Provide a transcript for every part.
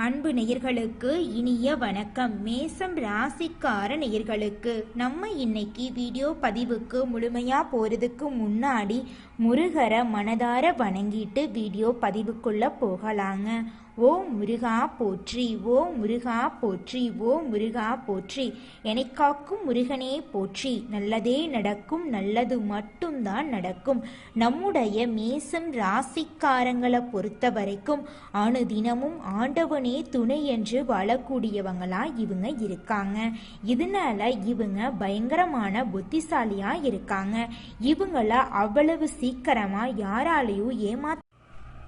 அன்பு நேயர்களுக்கு இனிய வணக்கம். மேசம் ராசிக்கார நேயர்களுக்கு நம்ம இன்னைக்கு வீடியோ பதிவுக்கு முழுமையா போறதுக்கு முன்னாடி முருகரை மனதார வணங்கிட்டு வீடியோ பதிவுக்குள்ள போகலாங்க. ஓம் முருகா போற்றி, ஓம் முருகா போற்றி, ஓம் முருகா போற்றி. என்னை காக்கும் முருகனே போற்றி. நல்லதே நடக்கும், நல்லது மட்டும்தான் நடக்கும். நம்முடைய மேசம் ராசிக்காரங்களை பொறுத்த வரைக்கும் அனுதினமும் ஆண்டவனே துணை என்று வாழக்கூடியவங்களா இவங்க இருக்காங்க. இதனால இவங்க பயங்கரமான புத்திசாலியா இருக்காங்க. இவங்கள அவ்வளவு சீக்கிரமா யாராலையும் ஏமாத்த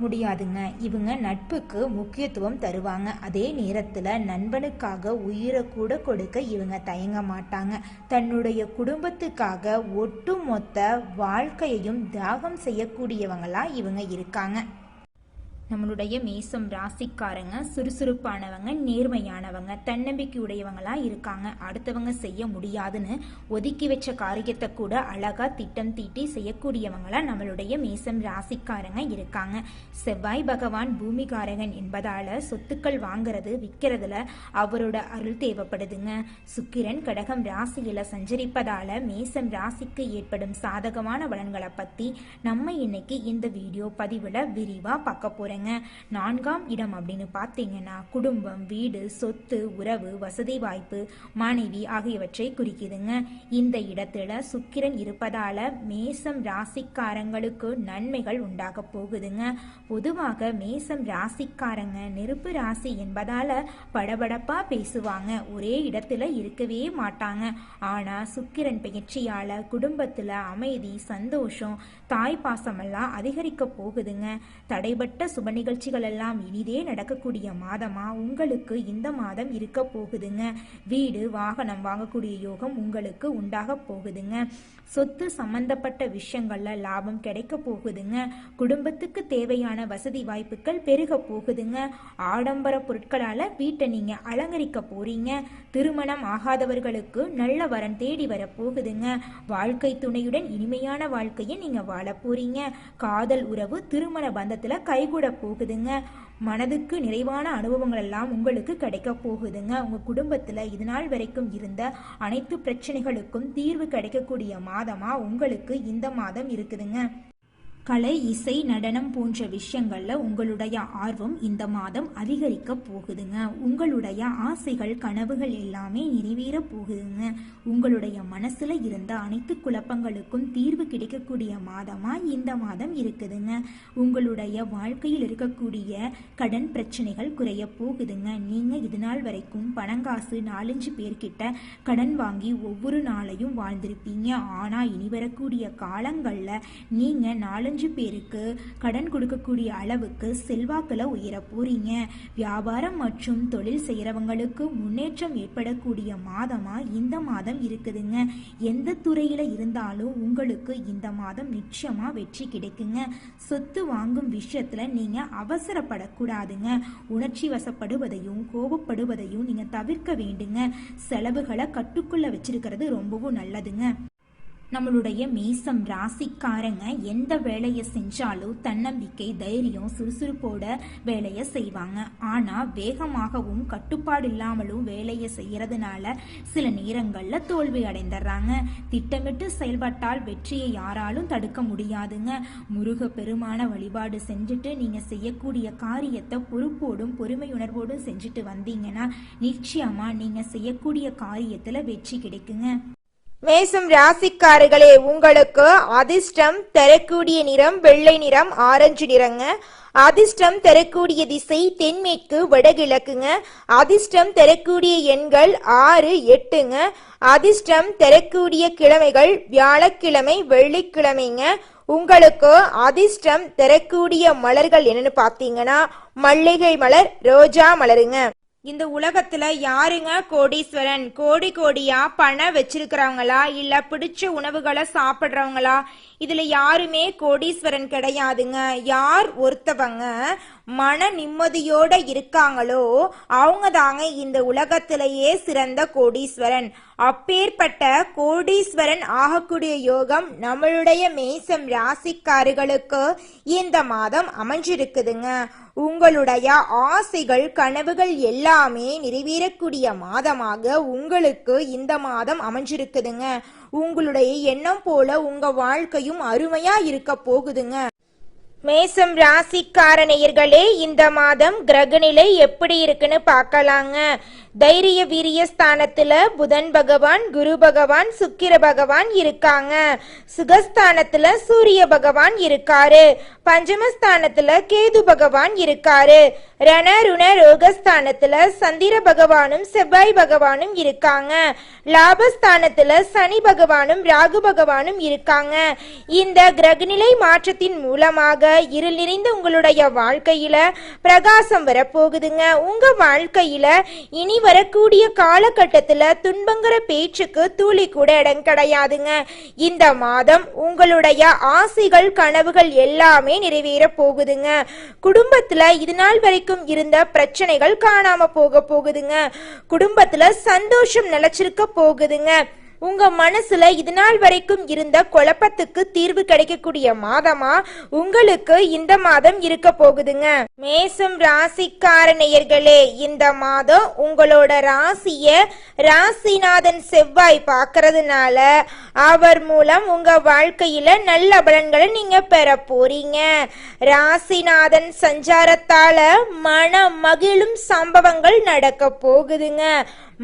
முடியாதுங்க. இவங்க நட்புக்கு முக்கியத்துவம் தருவாங்க. அதே நேரத்தில் நண்பனுக்காக உயிரை கூட கொடுக்க இவங்க தயங்க மாட்டாங்க. தன்னுடைய குடும்பத்துக்காக ஒட்டுமொத்த வாழ்க்கையையும் தியாகம் செய்யக்கூடியவங்களா இவங்க இருக்காங்க. நம்மளுடைய மேசம் ராசிக்காரங்க சுறுசுறுப்பானவங்க, நேர்மையானவங்க, தன்னம்பிக்கையுடையவங்களா இருக்காங்க. அடுத்தவங்க செய்ய முடியாதுன்னு ஒதுக்கி வச்ச காரியத்தை கூட அழகா திட்டம் தீட்டி செய்யக்கூடியவங்களா நம்மளுடைய மேசம் ராசிக்காரங்க இருக்காங்க. செவ்வாய் பகவான் பூமிகாரகன் என்பதால சொத்துக்கள் வாங்குறது விற்கிறதுல அவரோட அருள் தேவைப்படுதுங்க. சுக்கிரன் கடகம் ராசியில சஞ்சரிப்பதால மேசம் ராசிக்கு ஏற்படும் சாதகமான பலன்களை பத்தி நம்ம இன்னைக்கு இந்த வீடியோ பதிவுல விரிவா பார்க்க போறோம். 4ஆம் இடம் அப்படின்னு பார்த்தீங்கன்னா குடும்பம், வீடு, சொத்து, உறவு, வசதி வாய்ப்பு, மனைவி ஆகியவற்றை குறிக்குதுங்க. இந்த இடத்துல சுக்கிரன் இருப்பதால மேசம் ராசிக்காரங்களுக்கு நன்மைகள் உண்டாக போகுதுங்க. பொதுவாக மேசம் ராசிக்காரங்க நெருப்பு ராசி என்பதால படபடப்பா பேசுவாங்க, ஒரே இடத்துல இருக்கவே மாட்டாங்க. ஆனா சுக்கிரன் பயிற்சியால குடும்பத்துல அமைதி, சந்தோஷம், தாய் பாசமெல்லாம் அதிகரிக்க போகுதுங்க. தடைபட்ட சுப நிகழ்ச்சிகள் எல்லாம் இனிதே நடக்கக்கூடிய மாதமா உங்களுக்கு இந்த மாதம் இருக்க போகுதுங்க. வீடு, வாகனம் வாங்கக்கூடிய யோகம் உங்களுக்கு உண்டாக போகுதுங்க. சொத்து சம்பந்தப்பட்ட விஷயங்கள்ல லாபம் கிடைக்க போகுதுங்க. குடும்பத்துக்கு தேவையான வசதி வாய்ப்புகள் பெருக போகுதுங்க. ஆடம்பர பொருட்களால வீட்டை நீங்க அலங்கரிக்க போறீங்க. திருமணம் ஆகாதவர்களுக்கு நல்ல வரன் தேடி வர போகுதுங்க. வாழ்க்கை துணையுடன் இனிமையான வாழ்க்கையை நீங்க வாழ போறீங்க. காதல் உறவு திருமண பந்தத்துல கைகூட போகுதுங்க. மனதுக்கு நிறைவான அனுபவங்கள் எல்லாம் உங்களுக்கு கிடைக்க போகுதுங்க. உங்க குடும்பத்துல இது நாள் வரைக்கும் இருந்த அனைத்து பிரச்சனைகளுக்கும் தீர்வு கிடைக்கக்கூடிய மாதமா உங்களுக்கு இந்த மாதம் இருக்குதுங்க. கலை, இசை, நடனம் போன்ற விஷயங்கள்ல உங்களுடைய ஆர்வம் இந்த மாதம் அதிகரிக்க போகுதுங்க. உங்களுடைய ஆசைகள், கனவுகள் எல்லாமே நிறைவேற போகுதுங்க. உங்களுடைய மனசுல இருந்த அனைத்து குழப்பங்களுக்கும் தீர்வு கிடைக்கக்கூடிய மாதமா இந்த மாதம் இருக்குதுங்க. உங்களுடைய வாழ்க்கையில் இருக்கக்கூடிய கடன் பிரச்சனைகள் குறைய போகுதுங்க. நீங்க இது நாள் வரைக்கும் பணங்காசு 4-5 பேர்கிட்ட கடன் வாங்கி ஒவ்வொரு நாளையும் வாழ்ந்திருப்பீங்க. ஆனா இனி வரக்கூடிய காலங்கள்ல நீங்க 4-5 பேருக்கு கடன் கொடுக்கக்கூடிய அளவுக்கு செல்வாக்குல உயர போறீங்க. வியாபாரம் மற்றும் தொழில் செய்யறவங்களுக்கு முன்னேற்றம் ஏற்படக்கூடிய மாதமா இந்த மாதம் இருக்குதுங்க. எந்த துறையில இருந்தாலும் உங்களுக்கு இந்த மாதம் நிச்சயமா வெற்றி கிடைக்குங்க. சொத்து வாங்கும் விஷயத்துல நீங்க அவசரப்படக்கூடாதுங்க. உணர்ச்சி வசப்படுவதையும் கோபப்படுவதையும் நீங்க தவிர்க்க வேண்டுங்க. செலவுகளை கட்டுக்குள்ள வச்சிருக்கிறது ரொம்பவும் நல்லதுங்க. நம்மளுடைய மேசம் ராசிக்காரங்க எந்த வேலையை செஞ்சாலும் தன்னம்பிக்கை, தைரியம், சுறுசுறுப்போட வேலையை செய்வாங்க. ஆனா வேகமாகவும் கட்டுப்பாடு இல்லாமலும் வேலையை செய்யறதுனால சில நேரங்கள்ல தோல்வி அடைந்துடுறாங்க. திட்டமிட்டு செயல்பட்டால் வெற்றியை யாராலும் தடுக்க முடியாதுங்க. முருக பெருமான வழிபாடு செஞ்சுட்டு நீங்க செய்யக்கூடிய காரியத்தை பொறுப்போடும் பொறுமையுணர்வோடும் செஞ்சுட்டு வந்தீங்கன்னா நிச்சயமா நீங்க செய்யக்கூடிய காரியத்துல வெற்றி கிடைக்குங்க. மேசம் ராசிக்காரர்களே, உங்களுக்கு அதிர்ஷ்டம் தரக்கூடிய நிறம் வெள்ளை நிறம், ஆரஞ்சு நிறங்க. அதிர்ஷ்டம் தரக்கூடிய திசை தென்மேற்கு வடகிழக்குங்க. அதிர்ஷ்டம் தரக்கூடிய எண்கள் 6, 8ங்க. அதிர்ஷ்டம் தரக்கூடிய கிழமைகள் வியாழக்கிழமை, வெள்ளிக்கிழமைங்க. உங்களுக்கு அதிர்ஷ்டம் தரக்கூடிய மலர்கள் என்னன்னு பார்த்தீங்கன்னா மல்லிகை மலர், ரோஜா மலருங்க. இந்த உலகத்துல யாருங்க கோடீஸ்வரன்? கோடி கோடியா பணம் வச்சிருக்கிறவங்களா இல்ல பிடிச்ச உணவுகளை சாப்பிடுறவங்களா? இதுல யாருமே கோடீஸ்வரன் கிடையாதுங்க. யார் ஒருத்தவங்க மன நிம்மதியோட இருக்காங்களோ அவங்க தாங்க இந்த உலகத்திலேயே சிறந்த கோடீஸ்வரன். அப்பேற்பட்ட கோடீஸ்வரன் ஆகக்கூடிய யோகம் நம்மளுடைய மேசம் ராசிக்காரர்களுக்கு இந்த மாதம் அமைஞ்சிருக்குதுங்க. உங்களுடைய ஆசைகள் கனவுகள் எல்லாமே நிறைவேறக்கூடிய மாதமாக உங்களுக்கு இந்த மாதம் அமைஞ்சிருக்குதுங்க. உங்களுடைய எண்ணம் போல உங்க வாழ்க்கையும் அருமையா இருக்க போகுதுங்க. மேசம் ராசிக்கார நேயர்களே, இந்த மாதம் கிரகநிலை எப்படி இருக்குன்னு பார்க்கலாங்க. தைரிய வீரிய ஸ்தானத்துல புதன் பகவான், குரு பகவான், சுக்கிர பகவான் இருக்காங்க. சுகஸ்தானத்துல சூரிய பகவான் இருக்காரு. பஞ்சமஸ்தானத்துல கேது பகவான் இருக்காரு. ரண ருண ரோகஸ்தானத்துல சந்திர பகவானும் செவ்வாய் பகவானும் இருக்காங்க. லாபஸ்தானத்துல சனி பகவானும் ராகு பகவானும் இருக்காங்க. இந்த கிரகநிலை மாற்றத்தின் மூலமாக இருள் நிறைந்த உங்களுடைய வாழ்க்கையில பிரகாசம் வரப்போகுதுங்க. உங்க வாழ்க்கையில இனி வரக்கூடிய காலகட்டத்துல துன்பங்கிற பேச்சுக்கு துளி கூட இடம் கிடையாதுங்க. இந்த மாதம் உங்களுடைய ஆசைகள் கனவுகள் எல்லாமே நிறைவேற போகுதுங்க. குடும்பத்துல இது நாள் வரைக்கும் இருந்த பிரச்சனைகள் காணாம போகுதுங்க. குடும்பத்துல சந்தோஷம் நிலைச்சிருக்க போகுதுங்க. உங்க மனசுல இது நாள் வரைக்கும் இருந்த குழப்பத்துக்கு தீர்வு கிடைக்கக்கூடிய மாதமா உங்களுக்கு இந்த மாதம் இருக்க போகுதுங்க. மேசம் ராசிக்கார நேயர்களே, இந்த மாதம் உங்களோட ராசிய ராசிநாதன் செவ்வாய் பார்க்கறதுனால அவர் மூலம் உங்க வாழ்க்கையில நல்ல பலன்களை நீங்க பெற போறீங்க. ராசிநாதன் சஞ்சாரத்தால மன மகிழும் சம்பவங்கள் நடக்க போகுதுங்க.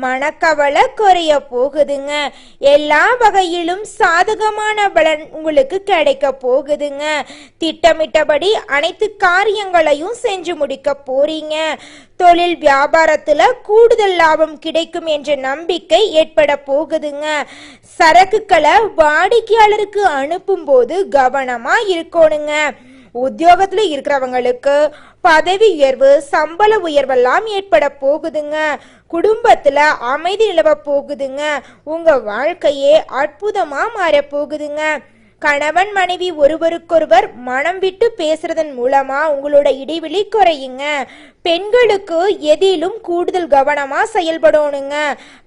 மனக்கவலை குறைய போகுதுங்க. எல்லா வகையிலும் சாதகமான பலன் உங்களுக்கு கிடைக்க போகுதுங்க. திட்டமிட்டபடி அனைத்து காரியங்களையும் செஞ்சு முடிக்க போறீங்க. தொழில் வியாபாரத்துல கூடுதல் லாபம் கிடைக்கும் என்ற நம்பிக்கை ஏற்பட போகுதுங்க. சரக்குகளை வாடிக்கையாளருக்கு அனுப்பும் போது கவனமா இருக்கணுங்க. உத்தியோகத்துல இருக்கிறவங்களுக்கு பதவி உயர்வு, சம்பள உயர்வெல்லாம் ஏற்பட போகுதுங்க. குடும்பத்துல அமைதி நிலவ போகுதுங்க. உங்க வாழ்க்கையே அற்புதமா மாற போகுதுங்க. கணவன் மனைவி ஒருவருக்கொருவர் மனம் விட்டு பேசுறதன் மூலமா உங்களோட இடைவெளி குறையுங்க. பெண்களுக்கு எதிலும் கூடுதல் கவனமா செயல்படணுங்க.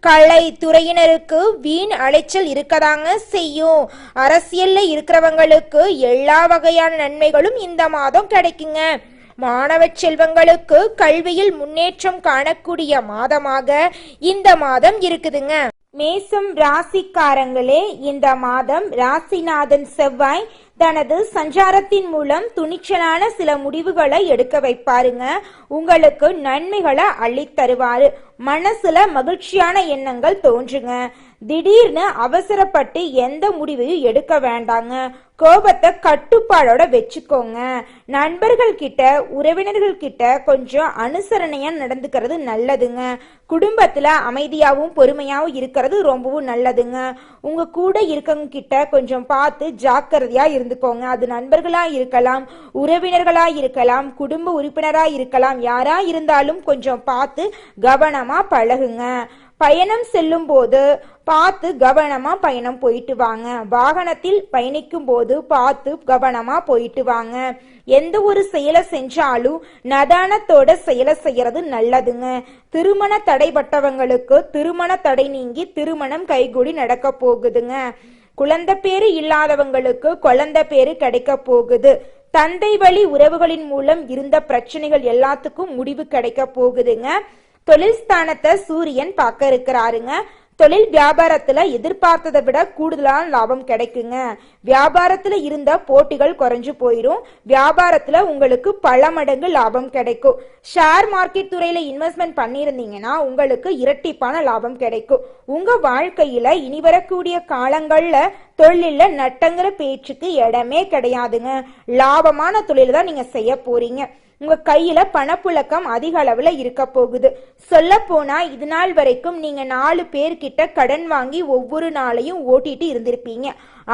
கலை துறையினருக்கு வீண் அலைச்சல் இருக்கதாங்க செய்யும். அரசியல்ல இருக்கிறவங்களுக்கு எல்லா வகையான நன்மைகளும் இந்த மாதம் கிடைக்குங்க. மாணவ செல்வங்களுக்கு கல்வியில் முன்னேற்றம் காணக்கூடிய மாதமாக இந்த மாதம் இருக்குதுங்க. மேசம் ராசிக்காரங்களே, இந்த மாதம் ராசிநாதன் செவ்வாய் தனது சஞ்சாரத்தின் மூலம் துணிச்சலான சில முடிவுகளை எடுக்க வைப்பாருங்க. உங்களுக்கு நன்மைகளை அள்ளித்தருவாரு. மனசுல மகிழ்ச்சியான எண்ணங்கள் தோன்றுங்க. திடீர்னு அவசரப்பட்டு எந்த முடிவையும் எடுக்க வேண்டாங்க. கோபத்தை கட்டுப்பாடோட வச்சுக்கோங்க. நண்பர்கள் கிட்ட உறவினர்கள் கிட்ட கொஞ்சம் அனுசரணையா நடந்துக்கிறது நல்லதுங்க. குடும்பத்துல அமைதியாவும் பொறுமையாவும் இருக்கிறது ரொம்பவும் நல்லதுங்க. உங்க கூட இருக்கவங்க கிட்ட கொஞ்சம் பார்த்து ஜாக்கிரதையா இருந்துக்கோங்க. அது நண்பர்களா இருக்கலாம், உறவினர்களா இருக்கலாம், குடும்ப உறுப்பினரா இருக்கலாம். யாரா இருந்தாலும் கொஞ்சம் பார்த்து கவனமா பழகுங்க. பயணம் செல்லும் போது பார்த்து கவனமா பயணம் போயிட்டு வாங்க. வாகனத்தில் பயணிக்கும் போது பார்த்து கவனமா போயிட்டு வாங்க. எந்த ஒரு செயலை செஞ்சாலும் நதானத்தோட செயலை செய்யறது நல்லதுங்க. திருமண தடைப்பட்டவங்களுக்கு திருமண தடை நீங்கி திருமணம் கைகூடி நடக்க போகுதுங்க. குழந்தை பேரு இல்லாதவங்களுக்கு குழந்தை பேரு கிடைக்க போகுது. தந்தை வழி உறவுகளின் மூலம் இருந்த பிரச்சனைகள் எல்லாத்துக்கும் முடிவு கிடைக்க போகுதுங்க. தொழில் ஸ்தானத்தை சூரியன் பார்க்க இருக்கிறாருங்க. தொழில் வியாபாரத்துல எதிர்பார்த்ததை விட கூடுதலான லாபம் கிடைக்குங்க. வியாபாரத்துல இருந்த போட்டிகள் குறைஞ்சு போயிரும். வியாபாரத்துல உங்களுக்கு பல மடங்கு லாபம் கிடைக்கும். ஷேர் மார்க்கெட் துறையில இன்வெஸ்ட்மெண்ட் பண்ணியிருந்தீங்கன்னா உங்களுக்கு இரட்டிப்பான லாபம் கிடைக்கும். உங்க வாழ்க்கையில இனி வரக்கூடிய காலங்கள்ல தொழில நட்டங்கிற பேச்சுக்கு இடமே கிடையாதுங்க. லாபமான தொழில் தான் நீங்க செய்ய போறீங்க. உங்க கையில பணப்புழக்கம் அதிக அளவுல இருக்க போகுது. சொல்ல போனா இது நாள் வரைக்கும் நீங்க 4 பேர்கிட்ட கடன் வாங்கி ஒவ்வொரு நாளையும் ஓட்டிட்டு இருந்திருப்பீங்க.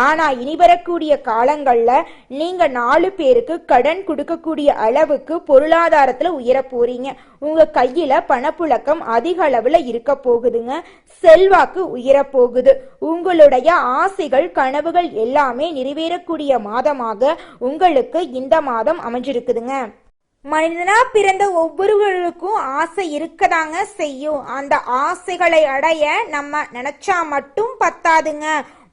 ஆனா இனி வரக்கூடிய காலங்கள்ல நீங்க 4 பேருக்கு கடன் கொடுக்கக்கூடிய அளவுக்கு பொருளாதாரத்துல உயர போறீங்க. உங்க கையில பணப்புழக்கம் அதிக அளவுல இருக்க போகுதுங்க. செல்வாக்கு உயர போகுது. உங்களுடைய ஆசைகள் கனவுகள் எல்லாமே நிறைவேறக்கூடிய மாதமாக உங்களுக்கு இந்த மாதம் அமைஞ்சிருக்குதுங்க. மனிதனா பிறந்த ஒவ்வொருவருக்கும் ஆசை இருக்கதாங்க செய்யும். அந்த ஆசைகளை அடைய நம்ம நினைச்சா மட்டும் பத்தாதுங்க.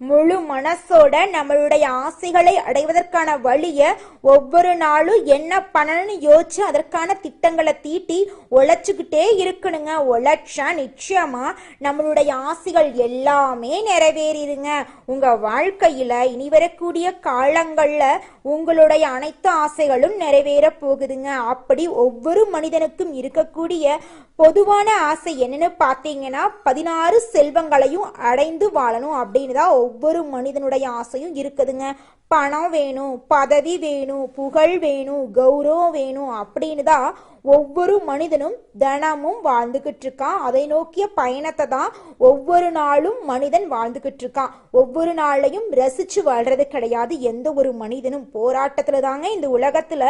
முழு மனசோட நம்மளுடைய ஆசைகளை அடைவதற்கான வழியை ஒவ்வொரு நாளும் என்ன பண்ணணும்னு யோசிச்சு அதற்கான திட்டங்களை தீட்டி உழைச்சுக்கிட்டே இருக்கணுங்க. உழைச்சா நிச்சயமா நம்மளுடைய ஆசைகள் எல்லாமே நிறைவேறிடுங்க. உங்க வாழ்க்கையில இனி வரக்கூடிய காலங்கள்ல உங்களுடைய அனைத்து ஆசைகளும் நிறைவேற போகுதுங்க. அப்படி ஒவ்வொரு மனிதனுக்கும் இருக்கக்கூடிய பொதுவான ஆசை என்னன்னு பார்த்தீங்கன்னா 16 செல்வங்களையும் அடைந்து வாழணும் அப்படின்னு தான் ஒவ்வொரு மனிதனுடைய ஆசையும் இருக்குதுங்க. பணம் வேணும், பதவி வேணும், புகழ் வேணும், கௌரவம் வேணும் அப்படின்னு தான் ஒவ்வொரு மனிதனும் தினமும் வாழ்ந்துகிட்டு இருக்கான். அதை நோக்கிய பயணத்தை தான் ஒவ்வொரு நாளும் மனிதன் வாழ்ந்துகிட்டு இருக்கான். ஒவ்வொரு நாளையும் ரசிச்சு வாழ்றது கிடையாது எந்த ஒரு மனிதனும். போராட்டத்துல தாங்க இந்த உலகத்துல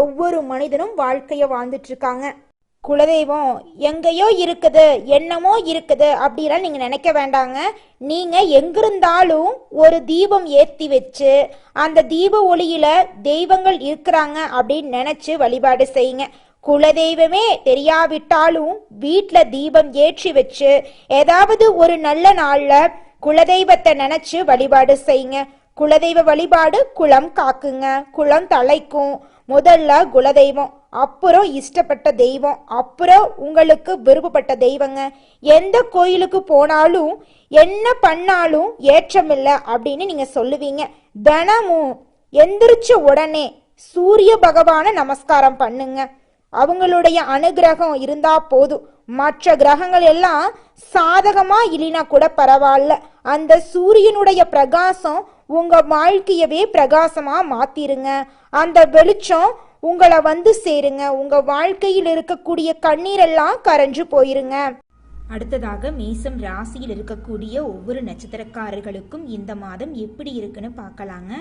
ஒவ்வொரு மனிதனும் வாழ்க்கைய வாழ்ந்துட்டு இருக்காங்க. குலதெய்வம் எங்கேயோ இருக்குது, என்னமோ இருக்குது அப்படிலாம் நீங்க நினைக்க வேண்டாங்க. நீங்க எங்கிருந்தாலும் ஒரு தீபம் ஏற்றி வச்சு அந்த தீப ஒளியில தெய்வங்கள் இருக்கிறாங்க அப்படின்னு நினைச்சு வழிபாடு செய்யுங்க. குலதெய்வமே தெரியாவிட்டாலும் வீட்டில் தீபம் ஏற்றி வச்சு ஏதாவது ஒரு நல்ல நாள்ல குலதெய்வத்தை நினைச்சு வழிபாடு செய்யுங்க. குலதெய்வ வழிபாடு குலம் காக்குங்க, குலம் தலைக்கும். முதல்ல குலதெய்வம், அப்புறம் இஷ்டப்பட்ட தெய்வம், அப்புறம் உங்களுக்கு விருப்பப்பட்ட தெய்வங்க. எந்த கோயிலுக்கு போனாலும் என்ன பண்ணாலும் ஏற்றமில்லை அப்படின்னு நீங்க சொல்லுவீங்க. தினமும் எந்திரிச்ச உடனே சூரிய பகவான நமஸ்காரம் பண்ணுங்க. அவங்களுடைய அனுகிரகம் இருந்தா போதும். மற்ற கிரகங்கள் எல்லாம் சாதகமா இல்லைனா கூட பரவாயில்ல, அந்த சூரியனுடைய பிரகாசம் உங்க வாழ்க்கையவே பிரகாசமா மாத்திருங்க. அந்த வெளிச்சம் உங்களை வந்து சேருங்க. உங்க வாழ்க்கையில் இருக்கக்கூடிய கண்ணீரெல்லாம் கரைஞ்சு போயிருங்க. அடுத்ததாக மேசம் ராசியில் இருக்கக்கூடிய ஒவ்வொரு நட்சத்திரக்காரர்களுக்கும் இந்த மாதம் எப்படி இருக்குன்னு பார்க்கலாங்க.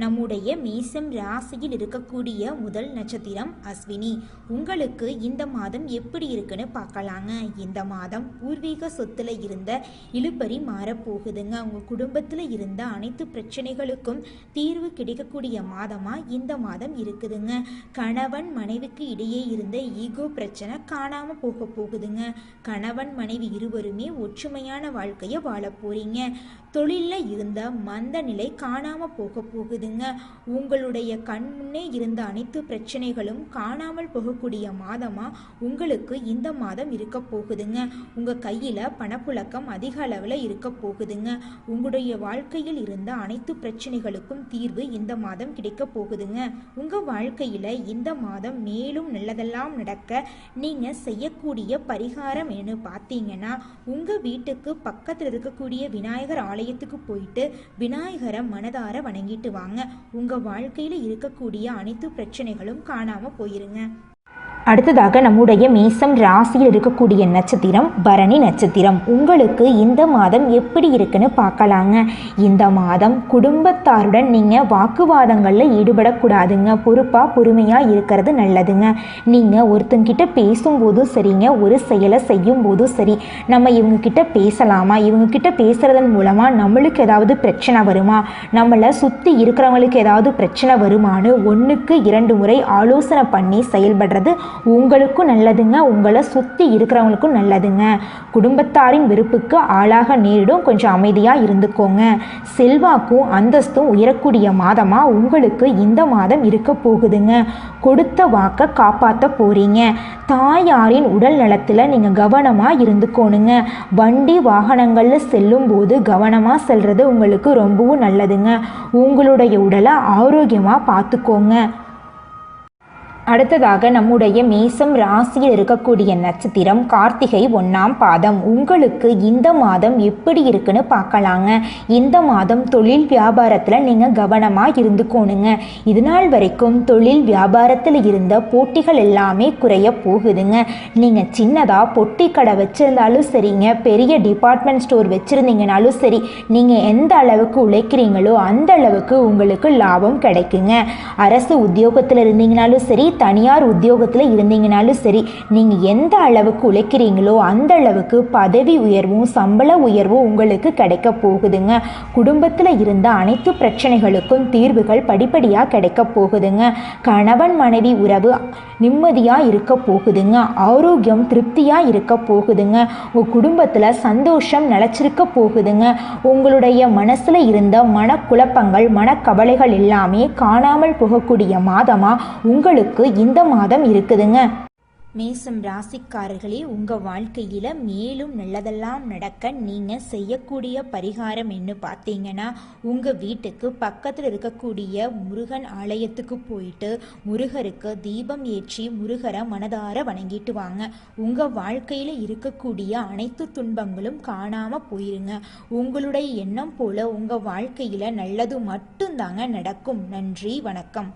நம்முடைய மேசம் ராசியில் இருக்கக்கூடிய முதல் நட்சத்திரம் அஸ்வினி. உங்களுக்கு இந்த மாதம் எப்படி இருக்குன்னு பார்க்கலாங்க. இந்த மாதம் பூர்வீக சொத்துல இருந்த இழுபறி மாறப்போகுதுங்க. உங்க குடும்பத்தில் இருந்த அனைத்து பிரச்சனைகளுக்கும் தீர்வு கிடைக்கக்கூடிய மாதமா இந்த மாதம் இருக்குதுங்க. கணவன் மனைவிக்கு இடையே இருந்த ஈகோ பிரச்சனை காணாம போக போகுதுங்க. கணவன் மனைவி இருவருமே ஒற்றுமையான வாழ்க்கையை வாழ போறீங்க. தொழிலில் இருந்த மந்த நிலை காணாம போக போகுதுங்க. உங்களுடைய கண் முன்னே இருந்த அனைத்து பிரச்சனைகளும் காணாமல் போகக்கூடிய மாதமா உங்களுக்கு இந்த மாதம் இருக்க போகுதுங்க. உங்க கையில பணப்புழக்கம் அதிக அளவில் இருக்க போகுதுங்க. உங்களுடைய வாழ்க்கையில் இருந்த அனைத்து பிரச்சனைகளுக்கும் தீர்வு இந்த மாதம் கிடைக்க போகுதுங்க. உங்க வாழ்க்கையில இந்த மாதம் மேலும் நல்லதெல்லாம் நடக்க நீங்க செய்யக்கூடிய பரிகாரம் என்ன பார்த்தீங்கன்னா, உங்க வீட்டுக்கு பக்கத்தில் இருக்கக்கூடிய விநாயகர் ஆலயத்துக்கு போயிட்டு விநாயகரை மனதார வணங்கிட்டு வாங்க. உங்க வாழ்க்கையில இருக்கக்கூடிய அனைத்து பிரச்சனைகளும் காணாம போயிருங்க. அடுத்ததாக நம்முடைய மேசம் ராசியில் இருக்கக்கூடிய நட்சத்திரம் பரணி நட்சத்திரம். உங்களுக்கு இந்த மாதம் எப்படி இருக்குன்னு பார்க்கலாங்க. இந்த மாதம் குடும்பத்தாருடன் நீங்கள் வாக்குவாதங்களில் ஈடுபடக்கூடாதுங்க. பொறுமையாக இருக்கிறது நல்லதுங்க. நீங்கள் ஒருத்தங்கிட்ட பேசும்போதும் சரிங்க, ஒரு செயலை செய்யும் போதும் சரி, நம்ம இவங்கக்கிட்ட பேசலாமா, இவங்கக்கிட்ட பேசுகிறதன் மூலமாக நம்மளுக்கு ஏதாவது பிரச்சனை வருமா, நம்மளை சுற்றி இருக்கிறவங்களுக்கு ஏதாவது பிரச்சனை வருமானு 1க்கு 2 முறை ஆலோசனை பண்ணி செயல்படுறது உங்களுக்கும் நல்லதுங்க, உங்களை சுற்றி இருக்கிறவங்களுக்கும் நல்லதுங்க. குடும்பத்தாரின் வெறுப்புக்கு ஆளாக நேரிடும், கொஞ்சம் அமைதியாக இருந்துக்கோங்க. செல்வாக்கும் அந்தஸ்தும் உயரக்கூடிய மாதமாக உங்களுக்கு இந்த மாதம் இருக்க போகுதுங்க. கொடுத்த வாக்கை காப்பாற்ற போறீங்க. தாயாரின் உடல் நலத்தில் நீங்கள் கவனமாக இருந்துக்கோணுங்க. வண்டி வாகனங்களில் செல்லும் போது கவனமாக செல்றது உங்களுக்கு ரொம்பவும் நல்லதுங்க. உங்களுடைய உடலை ஆரோக்கியமாக பார்த்துக்கோங்க. அடுத்ததாக நம்முடைய மேசம் ராசியில் இருக்கக்கூடிய நட்சத்திரம் கார்த்திகை 1ஆம் பாதம். உங்களுக்கு இந்த மாதம் எப்படி இருக்குன்னு பார்க்கலாங்க. இந்த மாதம் தொழில் வியாபாரத்தில் நீங்கள் கவனமாக இருந்துக்கோணுங்க. இது நாள் வரைக்கும் தொழில் வியாபாரத்தில் இருந்த போட்டிகள் எல்லாமே குறைய போகுதுங்க. நீங்கள் சின்னதாக பொட்டி கடை வச்சுருந்தாலும் சரிங்க, பெரிய டிபார்ட்மெண்ட் ஸ்டோர் வச்சுருந்தீங்கனாலும் சரி, நீங்கள் எந்த அளவுக்கு உழைக்கிறீங்களோ அந்த அளவுக்கு உங்களுக்கு லாபம் கிடைக்குங்க. அரசு உத்தியோகத்தில் இருந்தீங்கனாலும் சரி, தனியார் உத்தியோகத்தில் இருந்தீங்கனாலும் சரி, நீங்கள் எந்த அளவுக்கு உழைக்கிறீங்களோ அந்த அளவுக்கு பதவி உயர்வும் சம்பள உயர்வும் உங்களுக்கு கிடைக்க போகுதுங்க. குடும்பத்தில் இருந்த அனைத்து பிரச்சனைகளுக்கும் தீர்வுகள் படிப்படியாக கிடைக்க போகுதுங்க. கணவன் மனைவி உறவு நிம்மதியாக இருக்க போகுதுங்க. ஆரோக்கியம் திருப்தியாக இருக்க போகுதுங்க. உங்கள் குடும்பத்தில் சந்தோஷம் நிலச்சிருக்க போகுதுங்க. உங்களுடைய மனசில் இருந்த மனக்குழப்பங்கள் மனக்கவலைகள் எல்லாமே காணாமல் போகக்கூடிய மாதமாக உங்களுக்கு இந்த மாதம் இருக்குதுங்க. மேசம் ராசிக்காரர்களே, உங்கள் வாழ்க்கையில் மேலும் நல்லதெல்லாம் நடக்க நீங்கள் செய்யக்கூடிய பரிகாரம் என்ன பார்த்தீங்கன்னா, உங்கள் வீட்டுக்கு பக்கத்தில் இருக்கக்கூடிய முருகன் ஆலயத்துக்கு போயிட்டு முருகருக்கு தீபம் ஏற்றி முருகரை மனதார வணங்கிட்டு வாங்க. உங்கள் வாழ்க்கையில் இருக்கக்கூடிய அனைத்து துன்பங்களும் காணாமல் போயிருங்க. உங்களுடைய எண்ணம் போல உங்கள் வாழ்க்கையில் நல்லது மட்டும்தாங்க நடக்கும். நன்றி, வணக்கம்.